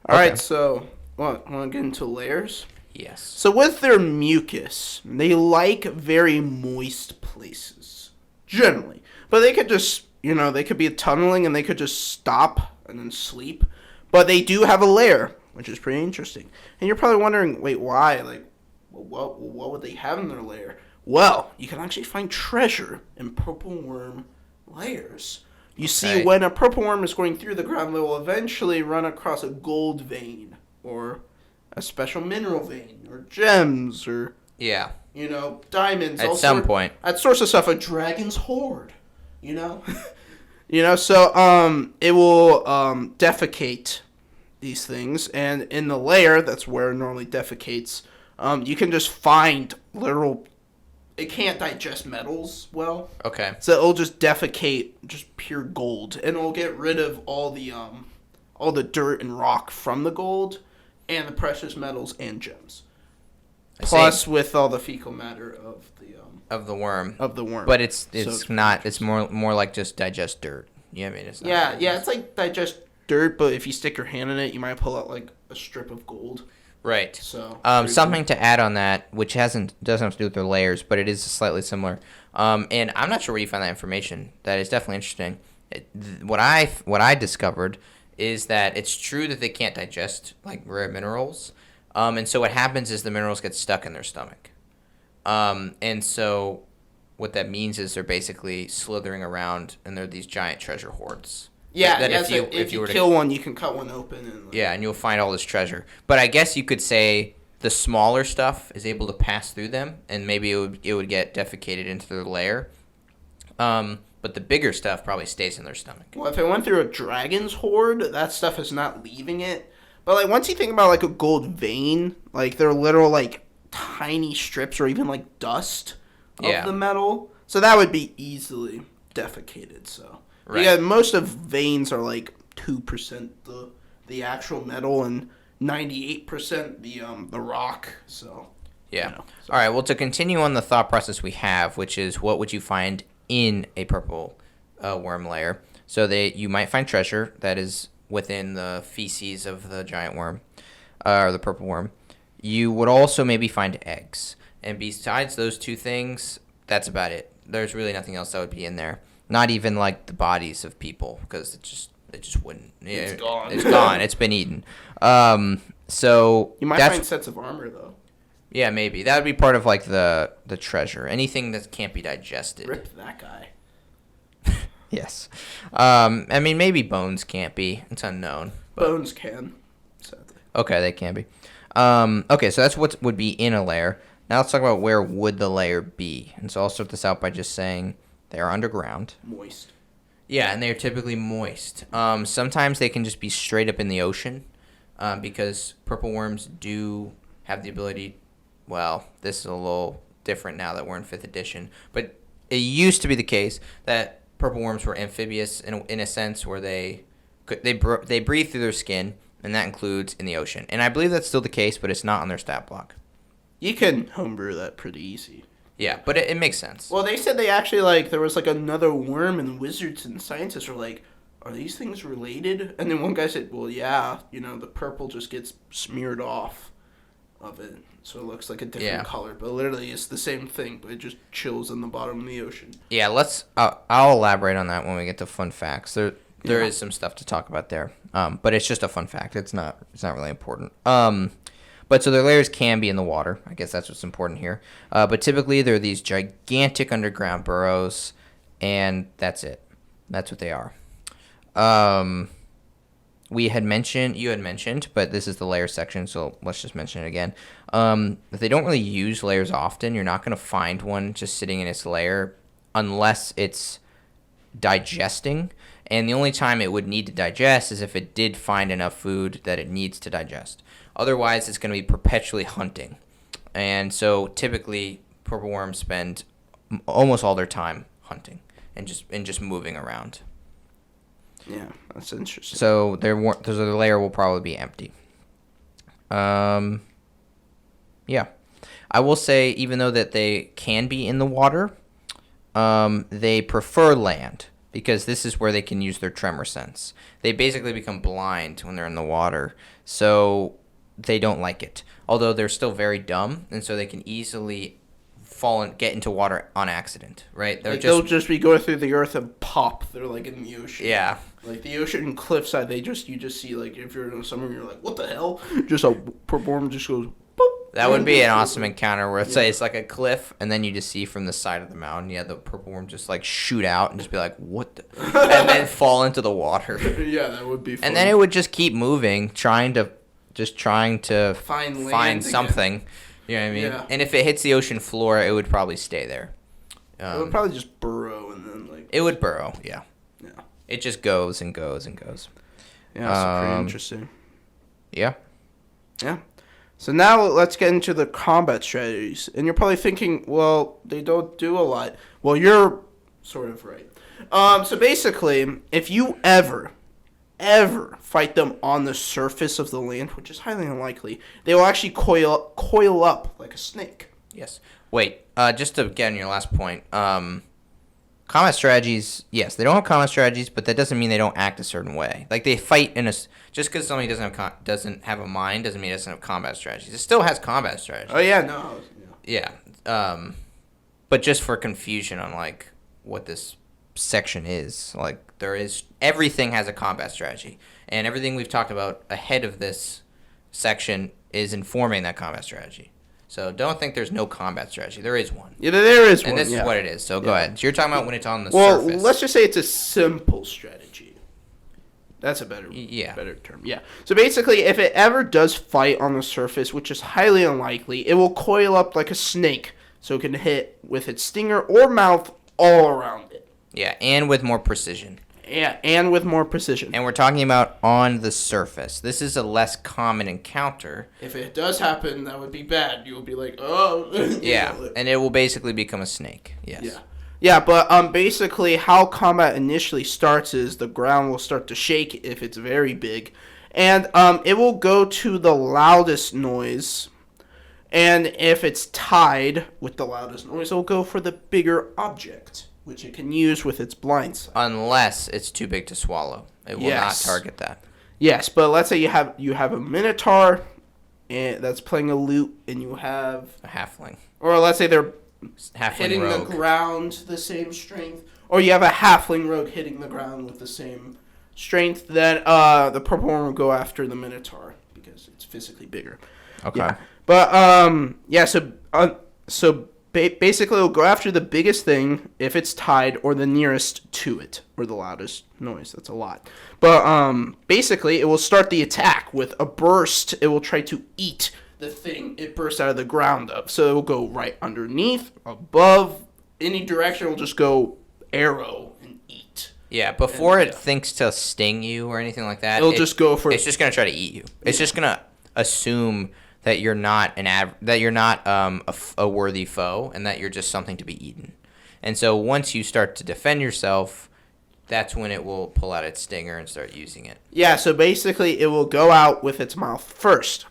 All Okay. right, so want to get into layers? Yes. So with their mucus, they like very moist places, generally. But they could just, they could be tunneling and they could just stop and then sleep. But they do have a lair, which is pretty interesting. And you're probably wondering, wait, why? Like, what would they have in their lair? Well, you can actually find treasure in purple worm layers. You see, when a purple worm is going through the ground, they will eventually run across a gold vein or a special mineral vein or gems or Yeah. diamonds At some point. that sorts of stuff. A dragon's hoard, you know. So it will defecate these things, and in the layer, that's where it normally defecates. You can just find literal. It can't digest metals well. Okay. So it'll just defecate just pure gold, and it'll get rid of all the dirt and rock from the gold, and the precious metals and gems. Plus, with all the fecal matter of the worm. But it's not. It's more like just digest dirt. Yeah, I mean it's not. Yeah. It's like digest dirt, but if you stick your hand in it, you might pull out like a strip of gold. Right. So something to add on that, which doesn't have to do with their layers, but it is slightly similar. And I'm not sure where you find that information. That is definitely interesting. What I discovered is that it's true that they can't digest like rare minerals, and so what happens is the minerals get stuck in their stomach, and so what that means is they're basically slithering around, and they're these giant treasure hoards. Yeah, if you kill one, you can cut one open. And you'll find all this treasure. But I guess you could say the smaller stuff is able to pass through them, and maybe it would get defecated into their lair. But the bigger stuff probably stays in their stomach. Well, if it went through a dragon's hoard, that stuff is not leaving it. But like once you think about like a gold vein, like they're literal like tiny strips or even like dust of the metal. So that would be easily defecated. So. Right. Yeah, most of veins are like 2% the actual metal and 98% the rock. So yeah. All right. Well, to continue on the thought process we have, which is what would you find in a purple worm layer? So you might find treasure that is within the feces of the giant worm or the purple worm. You would also maybe find eggs, and besides those two things, that's about it. There's really nothing else that would be in there. Not even like the bodies of people, because it just wouldn't. It's gone. It's gone. It's been eaten. So you might find sets of armor though. Yeah, maybe that would be part of like the treasure. Anything that can't be digested. Rip that guy. Yes. I mean, maybe bones can't be. It's unknown. Bones can. Sadly. Okay, they can be. Okay, so that's what would be in a layer. Now let's talk about where would the layer be. And so I'll start this out by just saying. They are underground. Moist. Yeah, and they are typically moist. Sometimes they can just be straight up in the ocean because purple worms do have the ability. Well, this is a little different now that we're in 5th edition. But it used to be the case that purple worms were amphibious in a sense where they breathe through their skin, and that includes in the ocean. And I believe that's still the case, but it's not on their stat block. You can homebrew that pretty easy. Yeah, but it makes sense. Well, they said they actually, there was, another worm, and wizards and scientists were like, are these things related? And then one guy said, well, yeah, the purple just gets smeared off of it, so it looks like a different color. But literally, it's the same thing, but it just chills in the bottom of the ocean. Yeah, I'll elaborate on that when we get to fun facts. There is some stuff to talk about there, but it's just a fun fact. It's not really important. But so their layers can be in the water. I guess that's what's important here. But typically they're these gigantic underground burrows, and that's it. That's what they are. You had mentioned, but this is the layer section, so let's just mention it again. If they don't really use layers often, you're not going to find one just sitting in its layer unless it's digesting. And the only time it would need to digest is if it did find enough food that it needs to digest. Otherwise, it's going to be perpetually hunting. And so typically, purple worms spend almost all their time hunting and just moving around. Yeah, that's interesting. So their layer will probably be empty. Yeah. I will say, even though that they can be in the water, they prefer land. because this is where they can use their tremor sense. They basically become blind when they're in the water, so they don't like it. Although they're still very dumb, and so they can easily fall and get into water on accident, right? They'll just be going through the earth and pop. They're like in the ocean. Yeah. Like the ocean cliffside, you just see, like, if you're in a summer, you're like, what the hell? Just a performer just goes, boop. That would be an awesome encounter where it's like a cliff, and then you just see from the side of the mountain, the purple worm just like shoot out and just be like, what the? And then fall into the water. Yeah, that would be fun. And then it would just keep moving, trying to find something. Again. You know what I mean? Yeah. And if it hits the ocean floor, it would probably stay there. It would probably just burrow and then, like... It would burrow, yeah. Yeah. It just goes and goes and goes. Yeah, it's pretty interesting. Yeah. Yeah. So now let's get into the combat strategies. And you're probably thinking, well, they don't do a lot. Well, you're sort of right. So basically, if you ever fight them on the surface of the land, which is highly unlikely, they will actually coil up like a snake. Yes. Wait, just to get on your last point, combat strategies, yes, they don't have combat strategies, but that doesn't mean they don't act a certain way. Like, they fight just because somebody doesn't have a mind doesn't mean it doesn't have combat strategies. It still has combat strategies. Oh, yeah, no. Yeah. But just for confusion on, like, what this section is, like, everything has a combat strategy, and everything we've talked about ahead of this section is informing that combat strategy. So don't think there's no combat strategy. There is one. Yeah, there is one. And this is what it is. So go ahead. So you're talking about when it's on the surface. surface. Well, let's just say it's a simple strategy. That's a better term. Yeah. So basically, if it ever does fight on the surface, which is highly unlikely, it will coil up like a snake, so it can hit with its stinger or mouth all around it. Yeah, and with more precision. Yeah, and with more precision. And we're talking about on the surface. This is a less common encounter. If it does happen, that would be bad. You'll be like, oh. Yeah, and it will basically become a snake. Yes. Yeah. Yeah, but basically how combat initially starts is the ground will start to shake if it's very big. And it will go to the loudest noise. And if it's tied with the loudest noise, it'll go for the bigger object, which it can use with its blind side. Unless it's too big to swallow. It will not target that. Yes, but let's say you have a minotaur that's playing a lute, and you have... a halfling. Or let's say they're hitting rogue. The ground the same strength. Or you have a halfling rogue hitting the ground with the same strength. Then the purple one will go after the minotaur because it's physically bigger. Okay. Yeah. But, so basically it'll go after the biggest thing if it's tied or the nearest to it or the loudest noise. That's a lot. But basically it will start the attack with a burst. It will try to eat the thing it bursts out of the ground of. So it will go right underneath, above, any direction. It will just go arrow and eat. Yeah, before it thinks to sting you or anything like that, it's just going to try to eat you. It's just going to assume that you're not a worthy foe, and that you're just something to be eaten. And so once you start to defend yourself, that's when it will pull out its stinger and start using it. Yeah, so basically it will go out with its mouth first.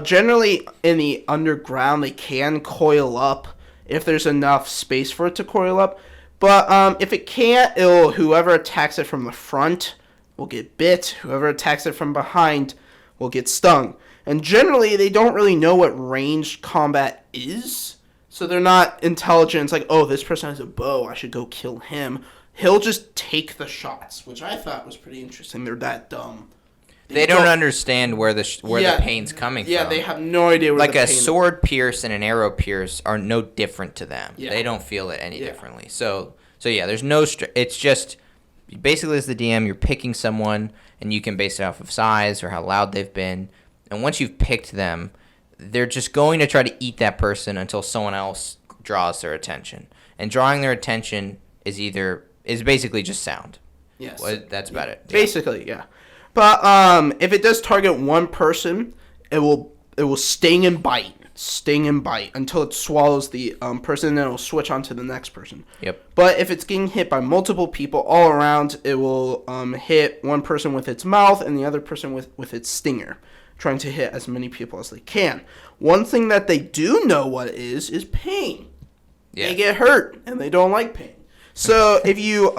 Generally in the underground, they can coil up if there's enough space for it to coil up. But if it can't, whoever attacks it from the front will get bit. Whoever attacks it from behind will get stung. And generally, they don't really know what ranged combat is. So they're not intelligent. It's like, oh, this person has a bow. I should go kill him. He'll just take the shots, which I thought was pretty interesting. They're that dumb. They don't understand where the pain's coming from. Yeah, they have no idea where the pain... Like a sword pierce and an arrow pierce are no different to them. Yeah. They don't feel it any differently. So yeah, there's no... It's just... Basically, as the DM, you're picking someone, and you can base it off of size or how loud they've been. And once you've picked them, they're just going to try to eat that person until someone else draws their attention. And drawing their attention is basically just sound. Yes. Well, that's about it. Yeah. Basically, yeah. But if it does target one person, it will sting and bite until it swallows the person, and then it will switch on to the next person. Yep. But if it's getting hit by multiple people all around, it will hit one person with its mouth and the other person with its stinger, trying to hit as many people as they can. One thing that they do know what it is pain. Yeah. They get hurt, and they don't like pain. So if you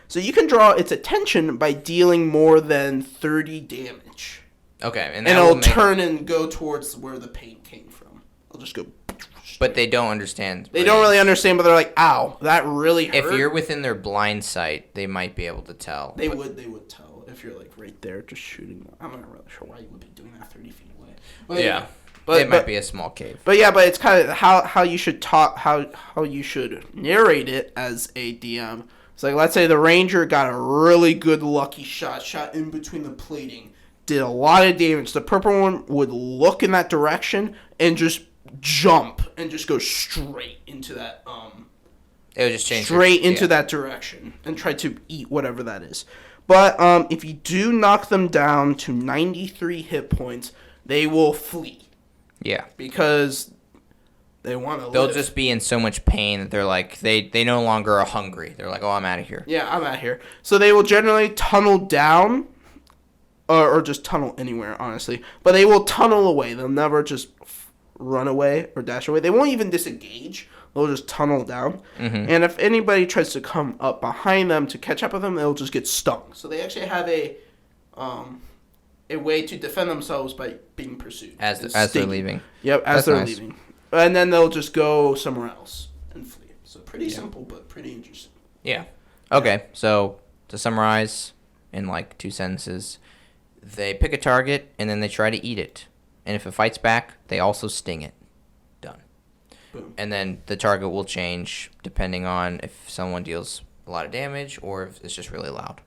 So you can draw its attention by dealing more than 30 damage. Okay, and it'll turn and go towards where the pain came from. It'll just go. But they don't understand. They don't really understand, but they're like, "Ow, that really hurt." If you're within their blind sight, they might be able to tell. They would tell if you're like right there, just shooting them. I'm not really sure why you would be doing that 30 feet away. But yeah, but it might be a small cave. But yeah, but it's kind of how you should talk, how you should narrate it as a DM. It's like, let's say the ranger got a really good lucky shot in between the plating, did a lot of damage. The purple one would look in that direction and just jump and just go straight into that it would just change straight into that direction and try to eat whatever that is. But if you do knock them down to 93 hit points, they will flee. Yeah, because they want to. They'll just be in so much pain that they're like they no longer are hungry. They're like, oh, I'm out of here. Yeah, I'm out of here. So they will generally tunnel down, or just tunnel anywhere, honestly. But they will tunnel away. They'll never just run away or dash away. They won't even disengage. They'll just tunnel down. Mm-hmm. And if anybody tries to come up behind them to catch up with them, they'll just get stung. So they actually have a way to defend themselves by being pursued. As they're leaving. Yep, as they're leaving. And then they'll just go somewhere else and flee. So pretty simple, but pretty interesting. Yeah. Okay, so to summarize in like 2 sentences, they pick a target and then they try to eat it. And if it fights back, they also sting it. Done. Boom. And then the target will change depending on if someone deals a lot of damage or if it's just really loud.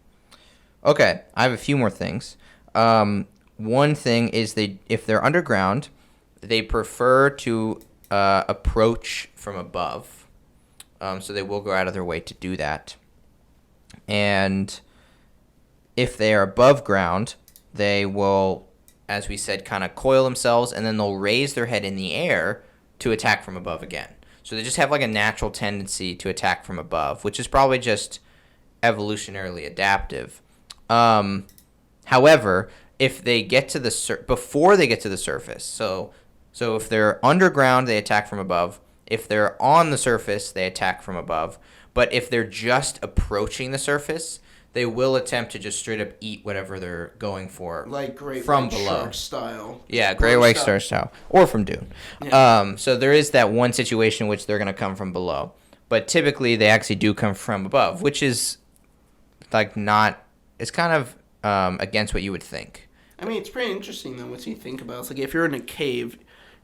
Okay, I have a few more things. One thing is if they're underground, they prefer to approach from above. So they will go out of their way to do that. And if they are above ground, they will, as we said, kind of coil themselves, and then they'll raise their head in the air to attack from above again. So they just have like a natural tendency to attack from above, which is probably just evolutionarily adaptive. However, if they get to before they get to the surface, so if they're underground, they attack from above. If they're on the surface, they attack from above. But if they're just approaching the surface, they will attempt to just straight up eat whatever they're going for, like Great from White below. Shark style. Yeah, Great White Shark style, or from Dune. Yeah. So there is that one situation in which they're going to come from below, but typically they actually do come from above, which is like not. It's kind of against what you would think. I mean, it's pretty interesting though. Once you think about it, it's like if you're in a cave,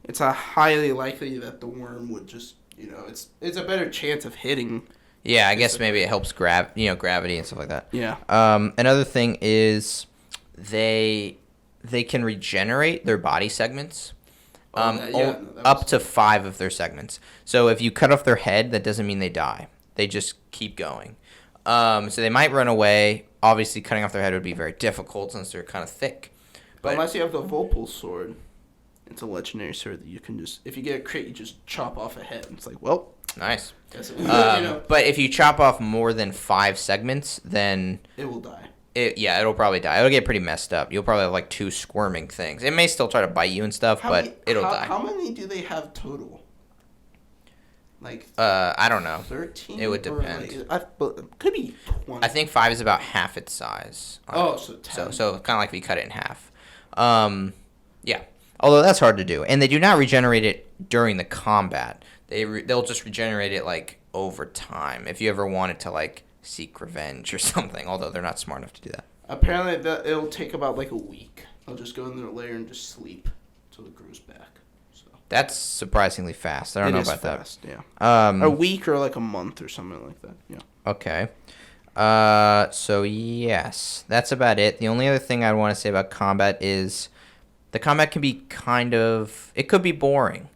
it's a highly likely that the worm would just, it's a better chance of hitting. Yeah, I guess maybe it helps gravity and stuff like that. Yeah. Another thing is they can regenerate their body segments. Up to 5 of their segments. So if you cut off their head, that doesn't mean they die. They just keep going. So they might run away. Obviously, cutting off their head would be very difficult since they're kind of thick. But unless you have the Volpal sword, it's a legendary sword that you can just, if you get a crit, you just chop off a head. It's like, well. Nice. But if you chop off more than 5 segments, then it will die. It'll probably die. It'll get pretty messed up. You'll probably have like 2 squirming things. It may still try to bite you and stuff, it'll die. How many do they have total? Like I don't know. 13. It would depend. It could be 20. I think 5 is about half its size. So 10. So kind of like if you cut it in half. Yeah. Although that's hard to do, and they do not regenerate it during the combat. They'll just regenerate it like over time. If you ever wanted to like seek revenge or something, although they're not smart enough to do that. Apparently, it'll take about like a week. They'll just go in their lair and just sleep until it grows back. So that's surprisingly fast. I don't know about fast, that. Yeah. A week or like a month or something like that. Yeah. Okay. So yes, that's about it. The only other thing I want to say about combat is the combat can be it could be boring.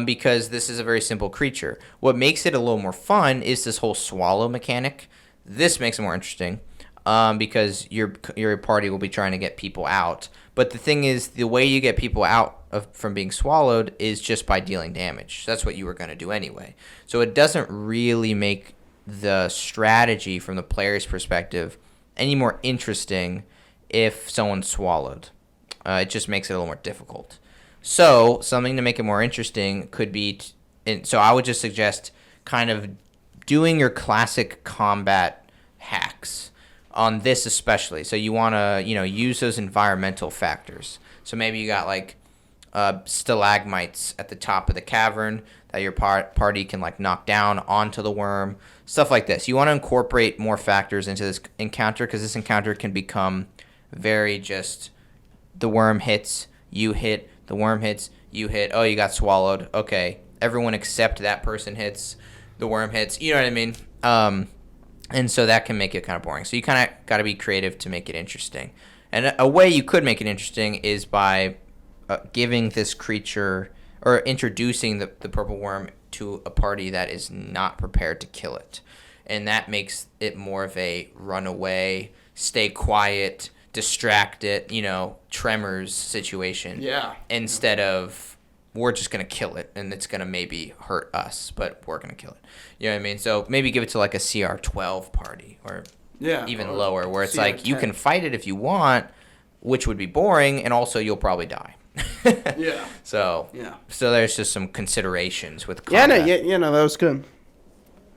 Because this is a very simple creature. What makes it a little more fun is this whole swallow mechanic. This makes it more interesting because your party will be trying to get people out. But the thing is, the way you get people out from being swallowed is just by dealing damage. That's what you were going to do anyway. So it doesn't really make the strategy from the player's perspective any more interesting if someone's swallowed. It just makes it a little more difficult. So something to make it more interesting could be, so I would just suggest kind of doing your classic combat hack max on this especially. So you want to, use those environmental factors. So maybe you got like stalagmites at the top of the cavern that your party can like knock down onto the worm, stuff like this. You want to incorporate more factors into this encounter because this encounter can become very just the worm hits, you hit, the worm hits, you hit. Oh, you got swallowed. Okay, everyone except that person hits, the worm hits. You know what I mean? And so that can make it kind of boring. So you kind of got to be creative to make it interesting. And a way you could make it interesting is by giving this creature or introducing the purple worm to a party that is not prepared to kill it. And that makes it more of a runaway, stay quiet, distract it, tremors situation. Yeah. Instead of we're just going to kill it and it's going to maybe hurt us, but we're going to kill it. You know what I mean? So maybe give it to like a CR12 party or even lower where it's like you can fight it if you want, which would be boring, and also you'll probably die. Yeah. So there's just some considerations with combat. Yeah, that was good.